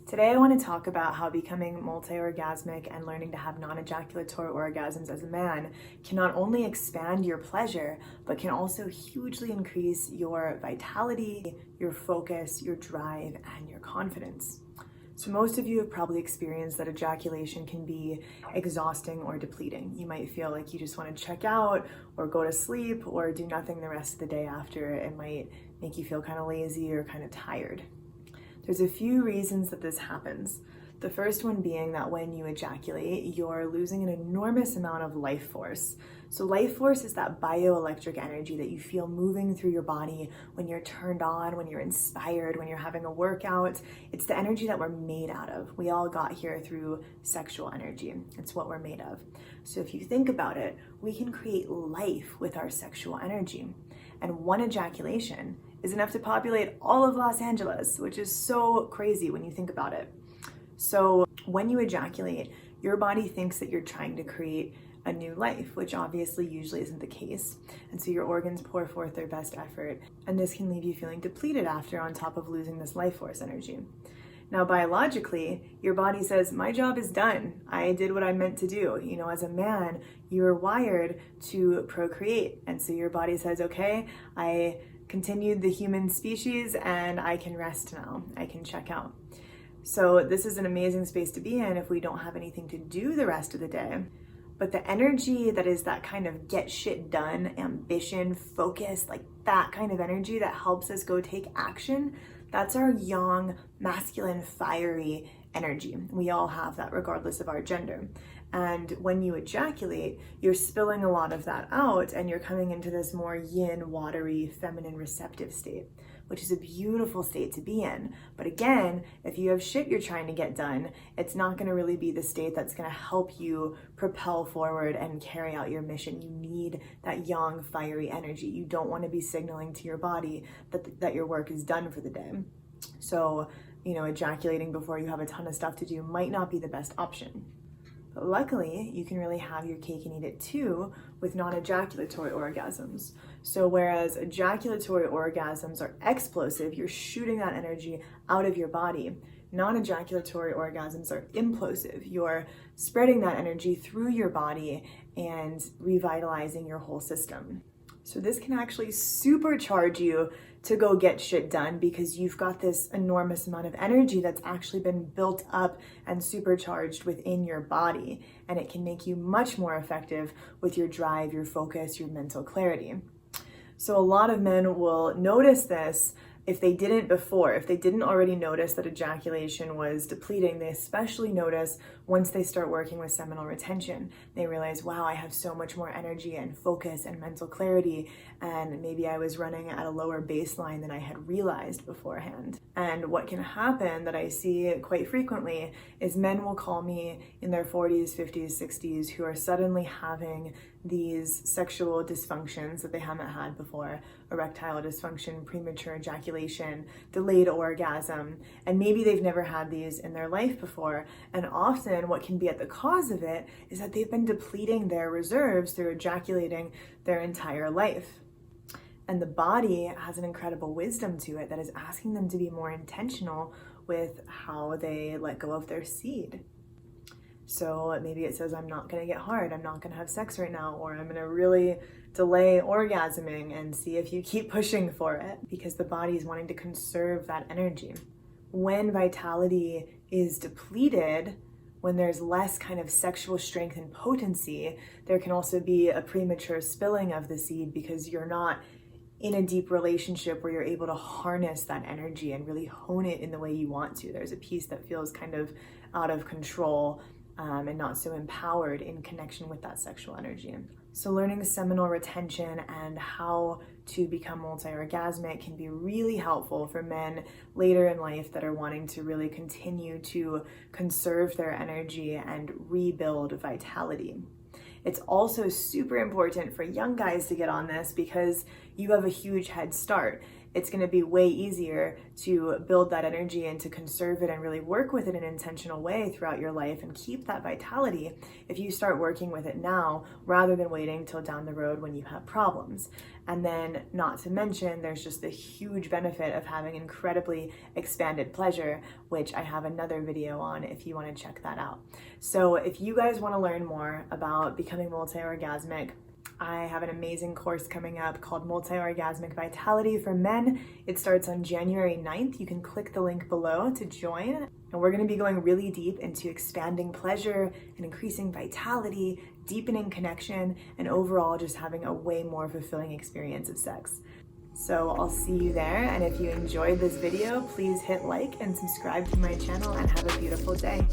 Today I want to talk about how becoming multi-orgasmic and learning to have non-ejaculatory orgasms as a man can not only expand your pleasure, but can also hugely increase your vitality, your focus, your drive, and your confidence. So most of you have probably experienced that ejaculation can be exhausting or depleting. You might feel like you just want to check out or go to sleep or do nothing the rest of the day after. It might make you feel kind of lazy or kind of tired. There's a few reasons that this happens. The first one being that when you ejaculate, you're losing an enormous amount of life force. So life force is that bioelectric energy that you feel moving through your body when you're turned on, when you're inspired, when you're having a workout. It's the energy that we're made out of. We all got here through sexual energy. It's what we're made of. So if you think about it, we can create life with our sexual energy. And one ejaculation is enough to populate all of Los Angeles, which is so crazy when you think about it. So when you ejaculate, your body thinks that you're trying to create a new life, which obviously usually isn't the case. And so your organs pour forth their best effort, and this can leave you feeling depleted after, on top of losing this life force energy. Now, biologically, your body says, my job is done. I did what I meant to do. You know, as a man, you're wired to procreate. And so your body says, okay, I continued the human species and I can rest now. I can check out. So this is an amazing space to be in if we don't have anything to do the rest of the day. But the energy that is that kind of get shit done, ambition, focus, like that kind of energy that helps us go take action, that's our yang, masculine, fiery energy. We all have that regardless of our gender. And when you ejaculate, you're spilling a lot of that out and you're coming into this more yin, watery, feminine, receptive state, which is a beautiful state to be in. But again, if you have shit you're trying to get done, it's not going to really be the state that's going to help you propel forward and carry out your mission. You need that yang, fiery energy. You don't want to be signaling to your body that your work is done for the day. So, ejaculating before you have a ton of stuff to do might not be the best option. But luckily, you can really have your cake and eat it too with non-ejaculatory orgasms. So whereas ejaculatory orgasms are explosive, you're shooting that energy out of your body, non-ejaculatory orgasms are implosive. You're spreading that energy through your body and revitalizing your whole system. So this can actually supercharge you to go get shit done because you've got this enormous amount of energy that's actually been built up and supercharged within your body. And it can make you much more effective with your drive, your focus, your mental clarity. So a lot of men will notice this if they didn't before. If they didn't already notice that ejaculation was depleting, they especially notice once they start working with seminal retention. They realize, wow, I have so much more energy and focus and mental clarity, and maybe I was running at a lower baseline than I had realized beforehand. And what can happen that I see quite frequently is men will call me in their 40s, 50s, 60s who are suddenly having these sexual dysfunctions that they haven't had before: erectile dysfunction, premature ejaculation, delayed orgasm, and maybe they've never had these in their life before. And often what can be at the cause of it is that they've been depleting their reserves through ejaculating their entire life. And the body has an incredible wisdom to it that is asking them to be more intentional with how they let go of their seed. So maybe it says, I'm not going to get hard, I'm not going to have sex right now, or I'm going to really delay orgasming and see if you keep pushing for it, because the body is wanting to conserve that energy. When vitality is depleted, when there's less kind of sexual strength and potency, there can also be a premature spilling of the seed because you're not in a deep relationship where you're able to harness that energy and really hone it in the way you want to. There's a piece that feels kind of out of control and not so empowered in connection with that sexual energy. So learning seminal retention and how to become multi-orgasmic can be really helpful for men later in life that are wanting to really continue to conserve their energy and rebuild vitality. It's also super important for young guys to get on this because you have a huge head start. it's going to be way easier to build that energy and to conserve it and really work with it in an intentional way throughout your life and keep that vitality if you start working with it now rather than waiting till down the road when you have problems. And then, not to mention, there's just the huge benefit of having incredibly expanded pleasure, which I have another video on if you want to check that out. So if you guys want to learn more about becoming multi-orgasmic, I have an amazing course coming up called Multiorgasmic Vitality for men. It starts on January 9th. You can click the link below to join. And we're going to be going really deep into expanding pleasure and increasing vitality, deepening connection, and overall just having a way more fulfilling experience of sex. So I'll see you there. And if you enjoyed this video, please hit like and subscribe to my channel and have a beautiful day.